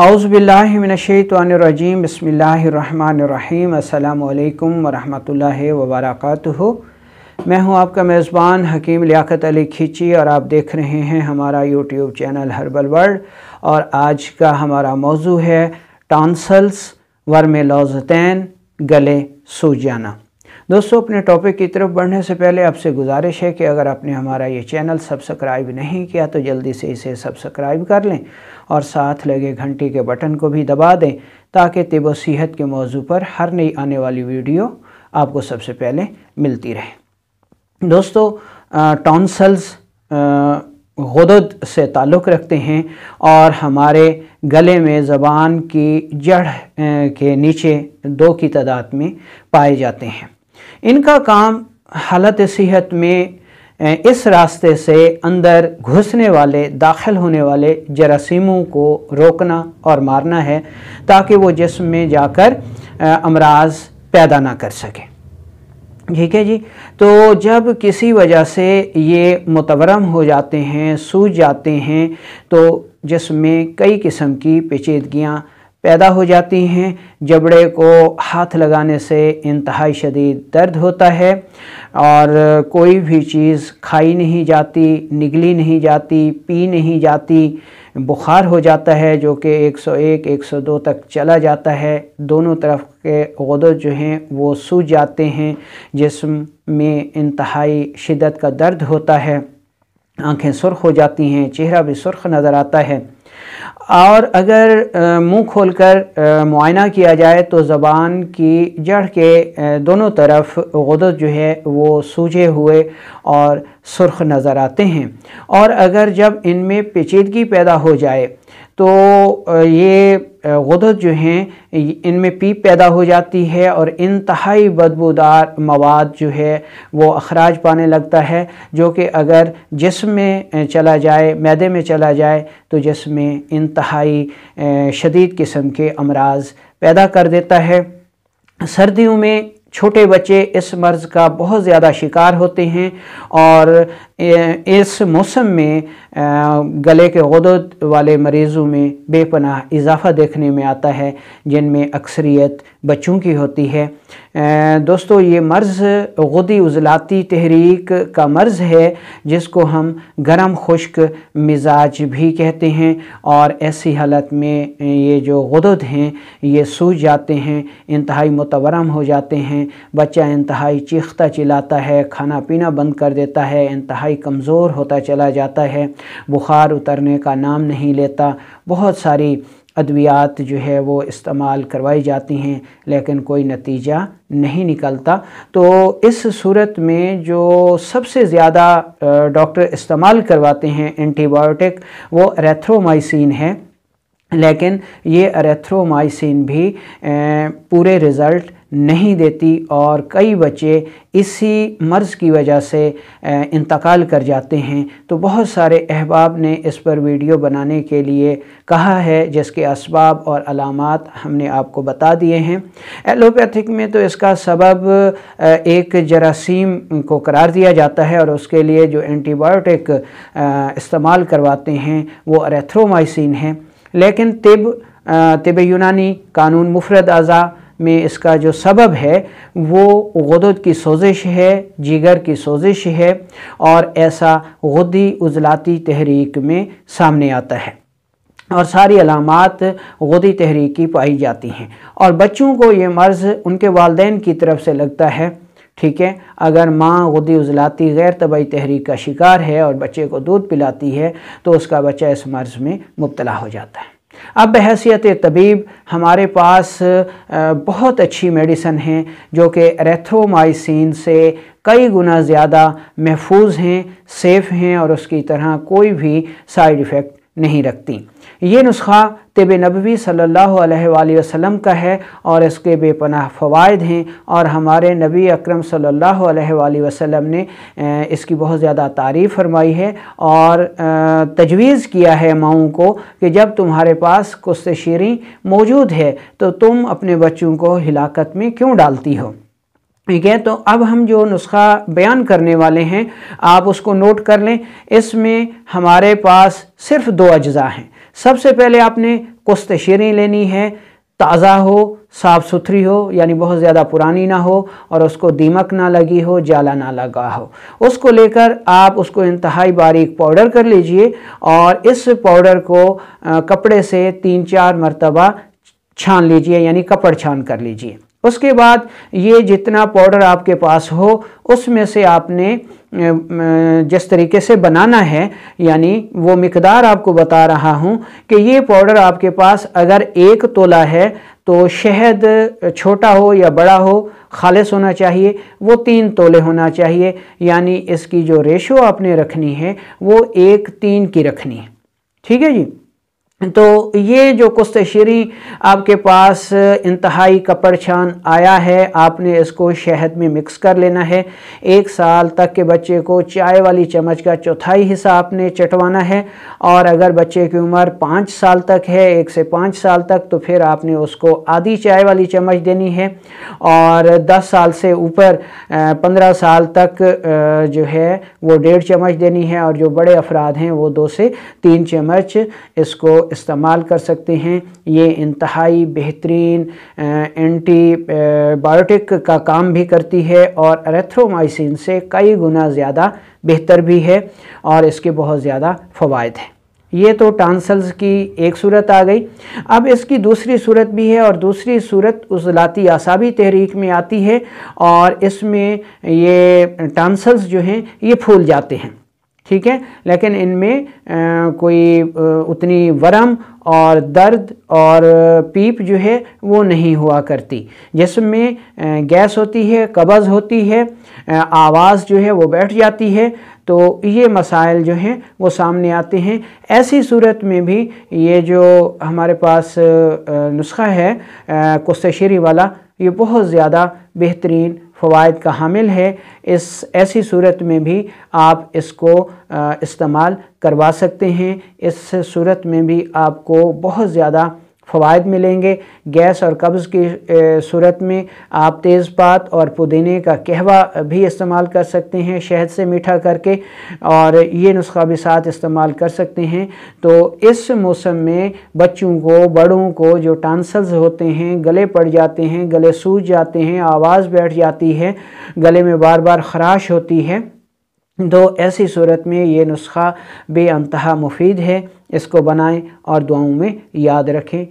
औज़ुबिल्लाहि मिनश्शैतानिर्रजीम बिस्मिल्लाहिर्रहमानिर्रहीम अस्सलामु अलैकुम वरहमतुल्लाहि वबरकातुहू। मैं हूं आपका मेज़बान हकीम लियाकत अली खीची और आप देख रहे हैं हमारा यूट्यूब चैनल हर्बल वर्ल्ड। और आज का हमारा मौजू है टॉन्सिल्स वर्मेलोज़तैन, गले सूज जाना। दोस्तों, अपने टॉपिक की तरफ बढ़ने से पहले आपसे गुजारिश है कि अगर आपने हमारा ये चैनल सब्सक्राइब नहीं किया तो जल्दी से इसे सब्सक्राइब कर लें और साथ लगे घंटी के बटन को भी दबा दें ताकि तिब व सेहत के मौजू पर हर नई आने वाली वीडियो आपको सबसे पहले मिलती रहे। दोस्तों, टॉन्सिल्स गुदद से ताल्लुक़ रखते हैं और हमारे गले में ज़बान की जड़ के नीचे 2 की तादाद में पाए जाते हैं। इनका काम हालत सेहत में इस रास्ते से अंदर घुसने वाले, दाखिल होने वाले जरासीमों को रोकना और मारना है ताकि वो जिस्म में जाकर अमराज पैदा ना कर सके। ठीक है जी। तो जब किसी वजह से ये मुतवरम हो जाते हैं, सूज जाते हैं, तो जिस्म में कई किस्म की पेचीदगियाँ पैदा हो जाती हैं। जबड़े को हाथ लगाने से इंतहाई शदीद दर्द होता है और कोई भी चीज़ खाई नहीं जाती, निगली नहीं जाती, पी नहीं जाती। बुखार हो जाता है जो कि 101, 102 तक चला जाता है। दोनों तरफ के गुदद जो हैं वो सूज जाते हैं। जिस्म में इंतहाई शिद्दत का दर्द होता है, आंखें सुर्ख हो जाती हैं, चेहरा भी सुर्ख नज़र आता है। और अगर मुंह खोलकर मुआयना किया जाए तो ज़बान की जड़ के दोनों तरफ गुदद जो है वो सूजे हुए और सुर्ख नज़र आते हैं। और अगर जब इनमें पेचीदगी पैदा हो जाए तो ये गुदद जो हैं इनमें पीप पैदा हो जाती है और इंतहाई बदबूदार मवाद जो है वो अखराज पाने लगता है, जो कि अगर जिस्म में चला जाए, मैदे में चला जाए तो जिस्म में इंतहाई शदीद किस्म के अमराज पैदा कर देता है। सर्दियों में छोटे बच्चे इस मर्ज़ का बहुत ज़्यादा शिकार होते हैं और इस मौसम में गले के गुदद वाले मरीज़ों में बेपनाह इजाफ़ा देखने में आता है, जिनमें अक्सरियत बच्चों की होती है। दोस्तों, ये मर्ज़ गुदी उज़लाती तहरीक का मर्ज़ है जिसको हम गरम खुश्क मिजाज भी कहते हैं। और ऐसी हालत में ये जो गुदद हैं ये सूज जाते हैं, इंतहाई मुतवरम हो जाते हैं। बच्चा इंतहाई चीखता चिल्लाता है, खाना पीना बंद कर देता है, इंतहाई कमज़ोर होता चला जाता है, बुखार उतरने का नाम नहीं लेता। बहुत सारी अद्वियात जो है वो इस्तेमाल करवाई जाती हैं लेकिन कोई नतीजा नहीं निकलता। तो इस सूरत में जो सबसे ज़्यादा डॉक्टर इस्तेमाल करवाते हैं एंटीबायोटिक वो एरिथ्रोमाइसिन है, लेकिन ये एरिथ्रोमाइसिन भी पूरे रिज़ल्ट नहीं देती और कई बच्चे इसी मर्ज़ की वजह से इंतकाल कर जाते हैं। तो बहुत से अहबाब ने इस पर वीडियो बनाने के लिए कहा है जिसके असबाब और अलामात हमने आपको बता दिए हैं। एलोपैथिक में तो इसका सबब एक जरासीम को करार दिया जाता है और उसके लिए जो एंटीबायोटिक इस्तेमाल करवाते हैं वो एरिथ्रोमाइसिन है। लेकिन तिब यूनानी कानून मुफरद अज़ा में इसका जो सबब है वो गुदद की सोजिश है, जिगर की सोजिश है और ऐसा गुदी उज़लाती तहरीक में सामने आता है और सारी अलामात गुदी तहरीक की पाई जाती हैं। और बच्चों को ये मर्ज़ उनके वालिदैन की तरफ से लगता है। ठीक है, अगर माँ गुदी उज़लाती गैर तबई तहरीक का शिकार है और बच्चे को दूध पिलाती है तो उसका बच्चा इस मर्ज़ में मुब्तला हो जाता है। अब बहैसियत तबीब हमारे पास बहुत अच्छी मेडिसन हैं जो कि एरिथ्रोमाइसिन से कई गुना ज़्यादा महफूज हैं, सेफ़ हैं और उसकी तरह कोई भी साइड इफ़ेक्ट नहीं रखती। ये नुस्खा तिब नबवी सल्लल्लाहु अलैहि वसल्लम का है और इसके बेपनाह फ़वाइद हैं और हमारे नबी अकरम सल्लल्लाहु अलैहि वसल्लम ने इसकी बहुत ज़्यादा तारीफ़ फरमाई है और तजवीज़ किया है माओं को कि जब तुम्हारे पास कुश्त शीरीं मौजूद है तो तुम अपने बच्चों को हिलाकत में क्यों डालती हो। ठीक है, तो अब हम जो नुस्खा बयान करने वाले हैं आप उसको नोट कर लें। इसमें हमारे पास सिर्फ 2 अज्जा हैं। सबसे पहले आपने कुश्त शीरी लेनी है, ताज़ा हो, साफ़ सुथरी हो, यानी बहुत ज़्यादा पुरानी ना हो और उसको दीमक ना लगी हो, जाला ना लगा हो। उसको लेकर आप उसको इंतहाई बारीक पाउडर कर लीजिए और इस पाउडर को कपड़े से 3-4 मरतबा छान लीजिए, यानी कपड़ छान कर लीजिए। उसके बाद ये जितना पाउडर आपके पास हो उसमें से आपने जिस तरीके से बनाना है, यानी वो मिकदार आपको बता रहा हूँ कि ये पाउडर आपके पास अगर 1 तोला है तो शहद छोटा हो या बड़ा हो, खालिस होना चाहिए, वो 3 तोले होना चाहिए, यानी इसकी जो रेशो आपने रखनी है वो 1:3 की रखनी है। ठीक है जी। तो ये जो कुश्त शीरी आपके पास इंतहाई कपड़ छान आया है, आपने इसको शहद में मिक्स कर लेना है। 1 साल तक के बच्चे को चाय वाली चम्मच का 1/4 हिस्सा आपने चटवाना है, और अगर बच्चे की उम्र 5 साल तक है, 1 से 5 साल तक, तो फिर आपने उसको आधी चाय वाली चम्मच देनी है। और 10 साल से ऊपर 15 साल तक जो है वो 1.5 चम्मच देनी है, और जो बड़े अफराद हैं वो 2 से 3 चम्मच इसको इस्तेमाल कर सकते हैं। ये इंतहाई बेहतरीन एंटीबायोटिक का काम भी करती है और एरिथ्रोमाइसिन से कई गुना ज़्यादा बेहतर भी है, और इसके बहुत ज़्यादा फ़वाइद हैं। ये तो टॉन्सिल्स की एक सूरत आ गई। अब इसकी दूसरी सूरत भी है, और दूसरी सूरत उज़लाती आसाबी तहरीक में आती है, और इसमें ये टॉन्सिल्स जो हैं ये फूल जाते हैं। ठीक है, लेकिन इनमें कोई उतनी वरम और दर्द और पीप जो है वो नहीं हुआ करती। जिसमें गैस होती है, कब्ज़ होती है, आवाज़ जो है वो बैठ जाती है, तो ये मसाइल जो हैं वो सामने आते हैं। ऐसी सूरत में भी ये जो हमारे पास नुस्खा है कुश्त शीरी वाला, ये बहुत ज़्यादा बेहतरीन फ़वाइद का हामिल है। ऐसी सूरत में भी आप इसको इस्तेमाल करवा सकते हैं। इस सूरत में भी आपको बहुत ज़्यादा फ़वाइद मिलेंगे। गैस और कब्ज़ की सूरत में आप तेज़पात और पुदीने का कहवा भी इस्तेमाल कर सकते हैं, शहद से मीठा करके, और ये नुस्खा भी साथ इस्तेमाल कर सकते हैं। तो इस मौसम में बच्चों को, बड़ों को जो टॉन्सिल्स होते हैं, गले पड़ जाते हैं, गले सूज जाते हैं, आवाज़ बैठ जाती है, गले में बार बार ख़राश होती है, तो ऐसी सूरत में ये नुस्खा बेअंतहा मुफीद है। इसको बनाएं और दुआओं में याद रखें।